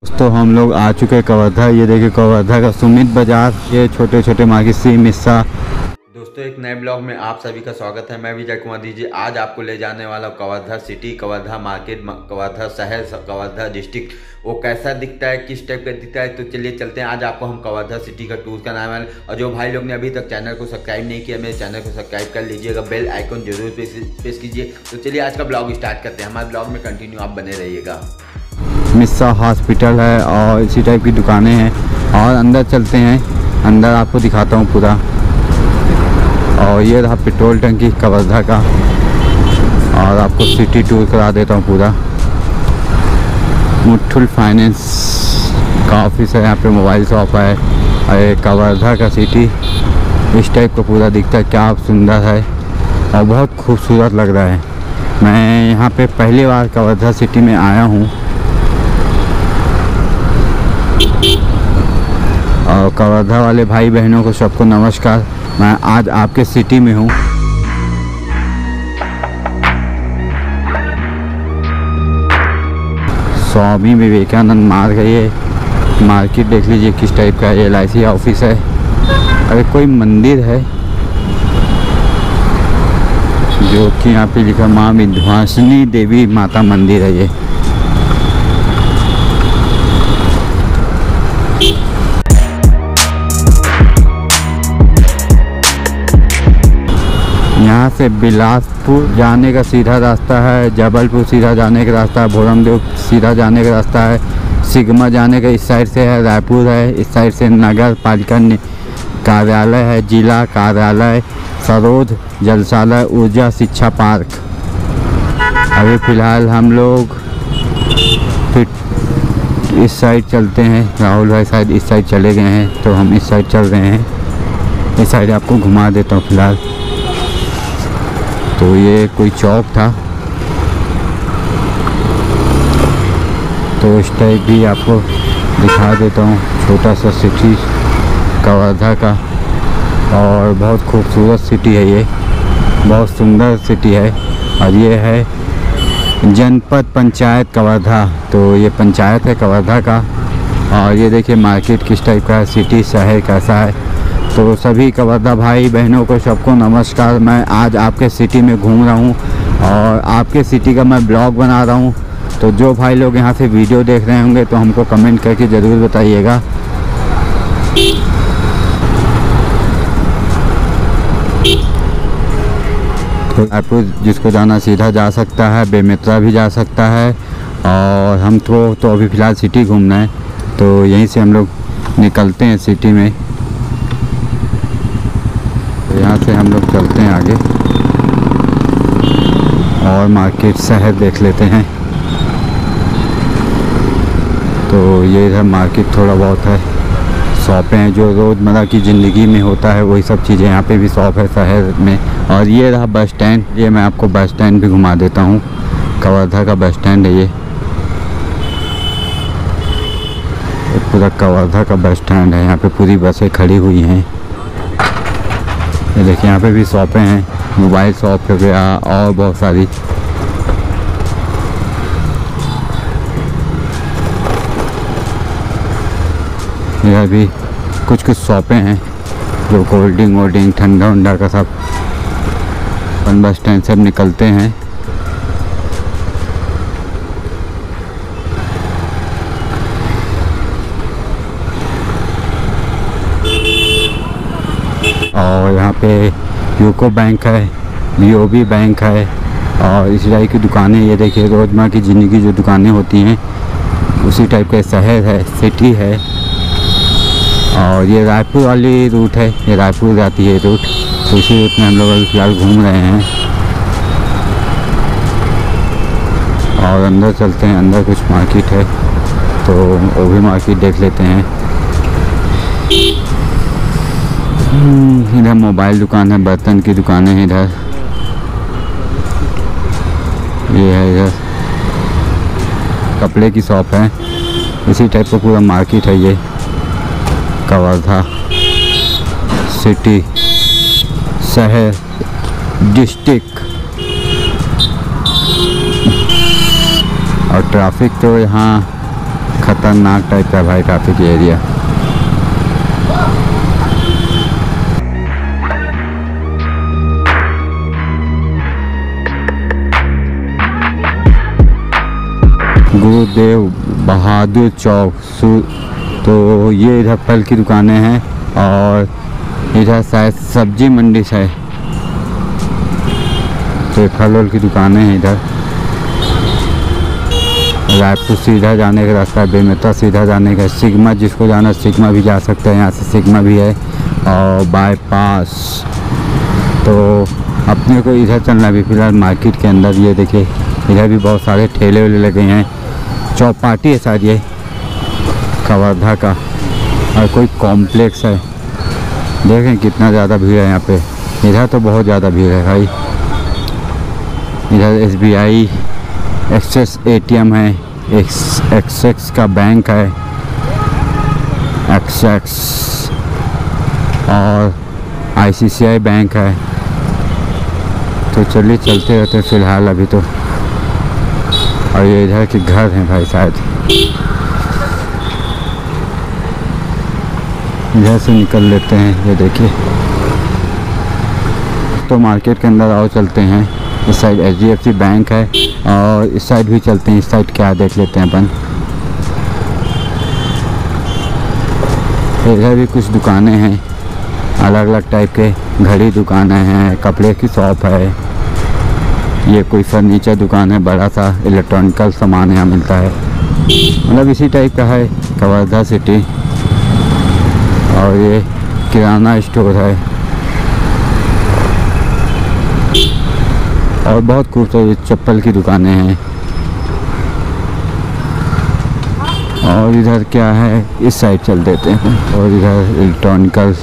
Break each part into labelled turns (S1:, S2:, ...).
S1: दोस्तों हम लोग आ चुके हैं कवर्धा। ये देखिए कवर्धा का सुमित बाजार, ये छोटे छोटे मार्केट सी मिस्सा। दोस्तों एक नए ब्लॉग में आप सभी का स्वागत है। मैं विजय कुमार दीजिए। आज आपको ले जाने वाला कवर्धा सिटी, कवर्धा मार्केट, कवर्धा शहर, कवर्धा डिस्ट्रिक्ट वो कैसा दिखता है, किस टाइप का दिखता है। तो चलिए चलते हैं। आज आपको हम कवर्धा सिटी का टूर का नाम है। और जो भाई लोग ने अभी तक चैनल को सब्सक्राइब नहीं किया, मेरे चैनल को सब्सक्राइब कर लीजिएगा, बेल आइकन जरूर प्रेस कीजिए। तो चलिए आज का ब्लॉग स्टार्ट करते हैं। हमारे ब्लॉग में कंटिन्यू आप बने रहिएगा। मिस्सा हॉस्पिटल है और इसी टाइप की दुकानें हैं। और अंदर चलते हैं, अंदर आपको दिखाता हूँ पूरा। और ये रहा पेट्रोल टंकी कवर्धा का। और आपको सिटी टूर करा देता हूँ पूरा। मुथुट फाइनेंस का ऑफिस है, यहाँ पे मोबाइल शॉप है। और कवर्धा का सिटी इस टाइप का पूरा दिखता है। क्या सुंदर है और बहुत खूबसूरत लग रहा है। मैं यहाँ पे पहली बार कवर्धा सिटी में आया हूँ। और कवर्धा वाले भाई बहनों को सबको नमस्कार। मैं आज आपके सिटी में हूँ। स्वामी विवेकानंद मार्ग है। ये मार्केट देख लीजिए किस टाइप का है। LIC ऑफिस है। अरे कोई मंदिर है जो कि यहाँ पे लिखा माँ विंध्यवासिनी देवी माता मंदिर है। ये यहाँ से बिलासपुर जाने का सीधा रास्ता है, जबलपुर सीधा जाने का रास्ता है, भोरमदेव सीधा जाने का रास्ता है, सिगमा जाने का इस साइड से है, रायपुर है, इस साइड से नगर पालिका कार्यालय है, जिला कार्यालय, सरोद, जलसालय, ऊर्जा शिक्षा पार्क। अभी फ़िलहाल हम लोग फिर इस साइड चलते हैं। राहुल भाई शायद इस साइड चले गए हैं तो हम इस साइड चल रहे हैं। इस साइड आपको घुमा देता हूँ फ़िलहाल। तो ये कोई चौक था, तो इस टाइप भी आपको दिखा देता हूँ। छोटा सा सिटी कवर्धा का और बहुत खूबसूरत सिटी है। ये बहुत सुंदर सिटी है। और ये है जनपद पंचायत कवर्धा। तो ये पंचायत है कवर्धा का। और ये देखिए मार्केट किस टाइप का है, सिटी शहर कैसा है। तो सभी कवर्धा भाई बहनों को सबको नमस्कार। मैं आज आपके सिटी में घूम रहा हूँ और आपके सिटी का मैं ब्लॉग बना रहा हूँ। तो जो भाई लोग यहाँ से वीडियो देख रहे होंगे तो हमको कमेंट करके ज़रूर बताइएगा। तो रायपुर जिसको जाना सीधा जा सकता है, बेमेतरा भी जा सकता है। और हम तो अभी फ़िलहाल सिटी घूमना है, तो यहीं से हम लोग निकलते हैं सिटी में। यहाँ से हम लोग चलते हैं आगे और मार्केट शहर देख लेते हैं। तो ये इधर मार्केट थोड़ा बहुत है, शॉपें हैं जो रोज़मर्रा की ज़िंदगी में होता है, वही सब चीज़ें यहाँ पे भी शॉप है शहर में। और ये रहा बस स्टैंड। ये मैं आपको बस स्टैंड भी घुमा देता हूँ। कवर्धा का बस स्टैंड है ये पूरा कवर्धा का बस स्टैंड है। यहाँ पे पूरी बसें खड़ी हुई हैं। ये देखिए यहाँ पे भी शॉपें हैं, मोबाइल शॉप हो गया और बहुत सारी। यह भी कुछ शॉपें हैं जो कोल्ड ड्रिंक ठंडा वंडा का सब। अपन बस स्टैंड से निकलते हैं। और यहाँ पे यूको बैंक है, BOB बैंक है और इसी टाइप की दुकानें। ये देखिए रोज़मर्रा की ज़िंदगी जो दुकानें होती हैं उसी टाइप का शहर है, सिटी है। और ये रायपुर वाली रूट है, ये रायपुर जाती है रूट। तो इसी रूट में हम लोग अभी फ़िलहाल घूम रहे हैं। और अंदर चलते हैं, अंदर कुछ मार्केट है तो वो भी मार्केट देख लेते हैं। इधर मोबाइल दुकान है, बर्तन की दुकानें हैं इधर। ये है इधर कपड़े की शॉप है। इसी टाइप का पूरा मार्केट है ये कवर्धा सिटी शहर डिस्ट्रिक्ट। और ट्रैफिक तो यहाँ खतरनाक टाइप का भाई ट्रैफिक एरिया। गुरुदेव बहादुर चौक तो ये इधर फल की दुकानें हैं और इधर शायद सब्जी मंडी है, तो फल वल की दुकानें हैं इधर। रायपुर सीधा जाने का रास्ता है, बेमेतरा सीधा जाने का, सिग्मा जिसको जाना सिग्मा भी जा सकते हैं, यहाँ से सिग्मा भी है और बाईपास। तो अपने को इधर चलना भी फिलहाल मार्केट के अंदर। ये देखिए इधर भी बहुत सारे ठेले वेले लगे हैं, चौपाटी है शायद ये कवर्धा का, और कोई कॉम्प्लेक्स है। देखें कितना ज़्यादा भीड़ है यहाँ पे। इधर तो बहुत ज़्यादा भीड़ है भाई। इधर SBI एक्सेस ATM है, एक्सेस का बैंक है, एक्सेस, और ICICI बैंक है। तो चलिए चलते रहते फ़िलहाल अभी तो। और ये इधर के घर हैं भाई शायद। इधर से निकल लेते हैं। ये देखिए तो मार्केट के अंदर आओ चलते हैं। इस साइड HDFC बैंक है और इस साइड भी चलते हैं। इस साइड क्या देख लेते हैं अपन। इधर भी कुछ दुकानें हैं अलग अलग टाइप के, घड़ी दुकानें हैं, कपड़े की शॉप है, ये कोई फर्नीचर दुकान है, बड़ा सा इलेक्ट्रॉनिकल सामान यहाँ मिलता है। मतलब इसी टाइप का है कवर्धा सिटी। और ये किराना स्टोर है और बहुत खूबसूरत चप्पल की दुकानें हैं। और इधर क्या है, इस साइड चल देते हैं। और इधर इलेक्ट्रॉनिकल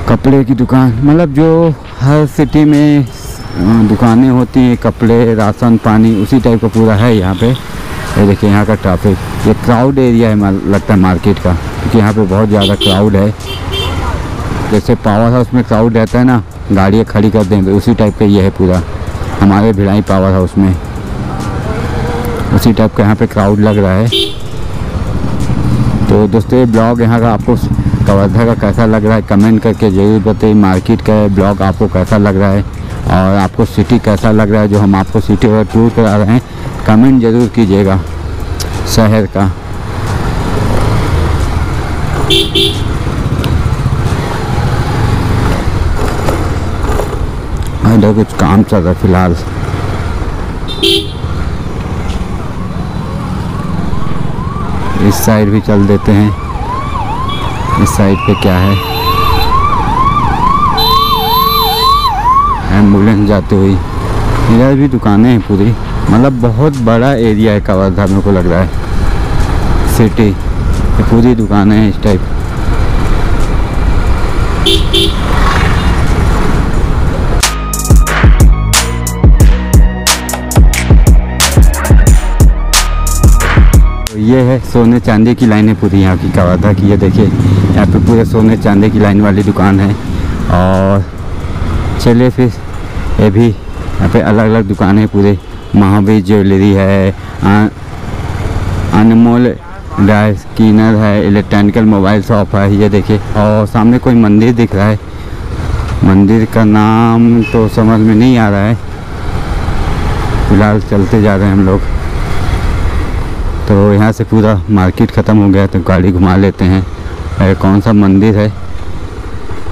S1: कपड़े की दुकान, मतलब जो हर सिटी में दुकानें होती हैं, कपड़े, राशन पानी, उसी टाइप का पूरा है यहाँ पे। ये देखिए यहाँ का ट्रैफिक, ये क्राउड एरिया है लगता है मार्केट का, क्योंकि यहाँ पे बहुत ज़्यादा क्राउड है। जैसे पावर हाउस में क्राउड रहता है ना, गाड़ियाँ खड़ी कर देंगे, उसी टाइप का ये है पूरा हमारे भिलाई पावर हाउस में। उसी टाइप का यहाँ पे क्राउड लग रहा है। तो दोस्तों ये ब्लॉग यहाँ का आपको कवर्धा का कैसा लग रहा है कमेंट करके ज़रूर बताइए। मार्केट का ब्लॉग आपको कैसा लग रहा है और आपको सिटी कैसा लग रहा है, जो हम आपको सिटी और टूर करा रहे हैं, कमेंट ज़रूर कीजिएगा शहर का। इधर कुछ काम चल रहा है फिलहाल। इस साइड भी चल देते हैं। इस साइड पे क्या है, एम्बुलेंस जाती हुई। इधर भी दुकानें हैं पूरी, मतलब बहुत बड़ा एरिया है कवर्धा, मेरे को लग रहा है सिटी। ये पूरी दुकानें हैं इस टाइप। ये है सोने चांदी की लाइन है पूरी यहाँ की कवर्धा की। ये देखिए यहाँ पे पूरे सोने चांदी की लाइन वाली दुकान है। और चलिए फिर ये भी यहाँ पे अलग अलग दुकानें हैं पूरे। महावीर ज्वेलरी है, अनमोल ड्राई स्किनर है, इलेक्ट्रॉनिकल मोबाइल शॉप है। ये देखिए और सामने कोई मंदिर दिख रहा है, मंदिर का नाम तो समझ में नहीं आ रहा है। फिलहाल चलते जा रहे हैं हम लोग। तो यहाँ से पूरा मार्केट ख़त्म हो गया, तो गाड़ी घुमा लेते हैं। कौन सा मंदिर है,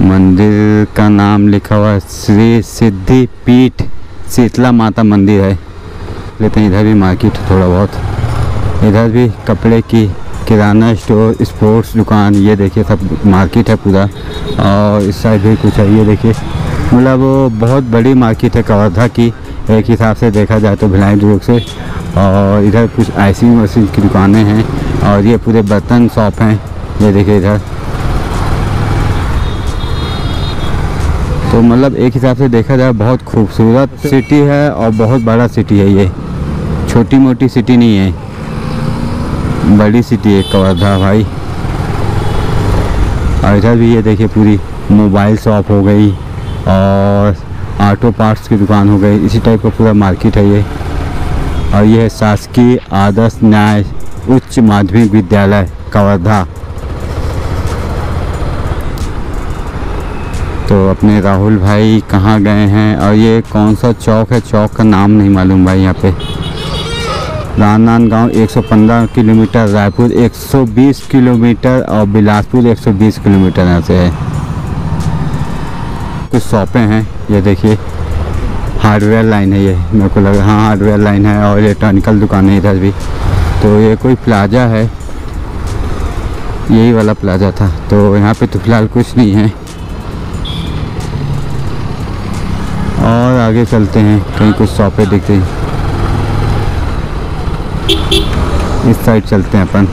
S1: मंदिर का नाम लिखा हुआ है श्री सिद्धि पीठ शीतला माता मंदिर है। लेते हैं इधर भी मार्केट थोड़ा बहुत। इधर भी कपड़े की, किराना स्टोर, स्पोर्ट्स दुकान, ये देखिए सब मार्केट है पूरा। और इस साइड भी कुछ है, ये देखिए मतलब वो बहुत बड़ी मार्केट है कवर्धा की एक हिसाब से देखा जाए तो भिलाई दुर्ग से। और इधर कुछ आइसिंग मशीन की दुकानें हैं और ये पूरे बर्तन शॉप हैं। ये देखिए इधर तो मतलब एक हिसाब से देखा जाए बहुत खूबसूरत सिटी है और बहुत बड़ा सिटी है। ये छोटी मोटी सिटी नहीं है, बड़ी सिटी है कवर्धा भाई। और इधर भी ये देखिए पूरी मोबाइल शॉप हो गई और ऑटो पार्ट्स की दुकान हो गई, इसी टाइप का पूरा मार्केट है ये। और यह है शासकीय आदर्श न्याय उच्च माध्यमिक विद्यालय कवर्धा। तो अपने राहुल भाई कहाँ गए हैं और ये कौन सा चौक है, चौक का नाम नहीं मालूम भाई। यहाँ पे राजनांदगांव 115 किलोमीटर, रायपुर 120 किलोमीटर और बिलासपुर 120 किलोमीटर यहाँ से है। कुछ शॉपें हैं, ये देखिए हार्डवेयर लाइन है ये, मेरे को लगा हाँ हार्डवेयर लाइन है और इलेक्ट्रॉनिकल दुकान है इधर भी। तो ये कोई प्लाजा है, यही वाला प्लाजा था। तो यहाँ पे तो फिलहाल कुछ नहीं है और आगे चलते हैं, कहीं कुछ शॉपें दिख रही। इस साइड चलते हैं अपन।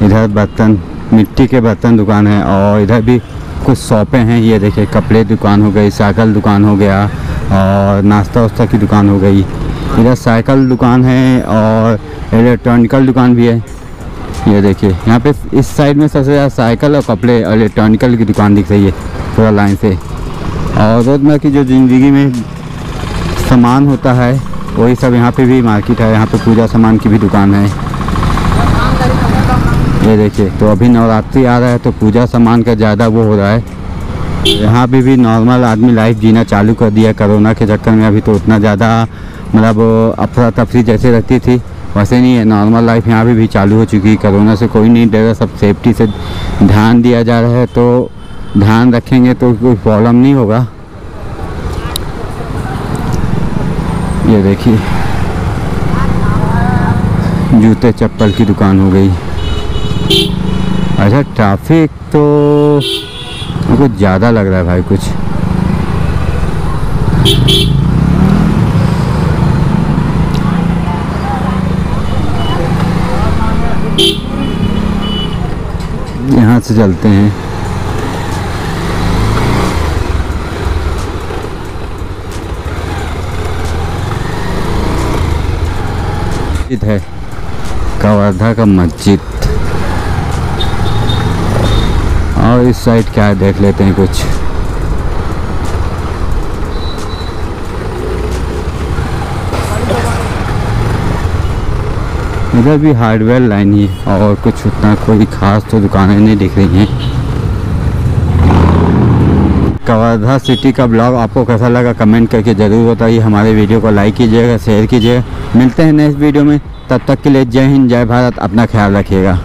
S1: इधर बर्तन, मिट्टी के बर्तन दुकान है और इधर भी कुछ शॉपें हैं। ये देखिए कपड़े दुकान हो गई, साइकिल दुकान हो गया और नाश्ता वास्ता की दुकान हो गई। इधर साइकिल दुकान है और इलेक्ट्रॉनिकल दुकान भी है। ये देखिए यहाँ पे इस साइड में सबसे ज़्यादा साइकिल और कपड़े और इलेक्ट्रॉनिकल की दुकान दिख रही है पूरा लाइन से। और रोज़मर्रा की जो ज़िंदगी में सामान होता है वही सब यहाँ पे भी मार्केट है। यहाँ पे पूजा सामान की भी दुकान है। ये देखिए तो अभी नवरात्रि आ रहा है तो पूजा सामान का ज़्यादा वो हो रहा है। यहाँ पे भी नॉर्मल आदमी लाइफ जीना चालू कर दिया कोरोना के चक्कर में। अभी तो उतना ज़्यादा मतलब अफरा तफरी जैसे रहती थी वैसे नहीं है, नॉर्मल लाइफ यहाँ पे भी चालू हो चुकी है। कोरोना से कोई नहीं डर रहा, सब सेफ्टी से ध्यान दिया जा रहा है। तो ध्यान रखेंगे तो कोई प्रॉब्लम नहीं होगा। ये देखिए जूते चप्पल की दुकान हो गई। अच्छा ट्रैफिक तो कुछ ज़्यादा लग रहा है भाई कुछ। यहाँ से चलते हैं। है कवर्धा का मस्जिद और इस साइड क्या है देख लेते हैं कुछ। इधर भी हार्डवेयर लाइन ही है और कुछ उतना कोई खास तो दुकानें नहीं दिख रही हैं। कवर्धा सिटी का ब्लॉग आपको कैसा लगा कमेंट करके ज़रूर बताइए। हमारे वीडियो को लाइक कीजिएगा, शेयर कीजिएगा। मिलते हैं नेक्स्ट वीडियो में, तब तक के लिए जय हिंद जय भारत। अपना ख्याल रखिएगा।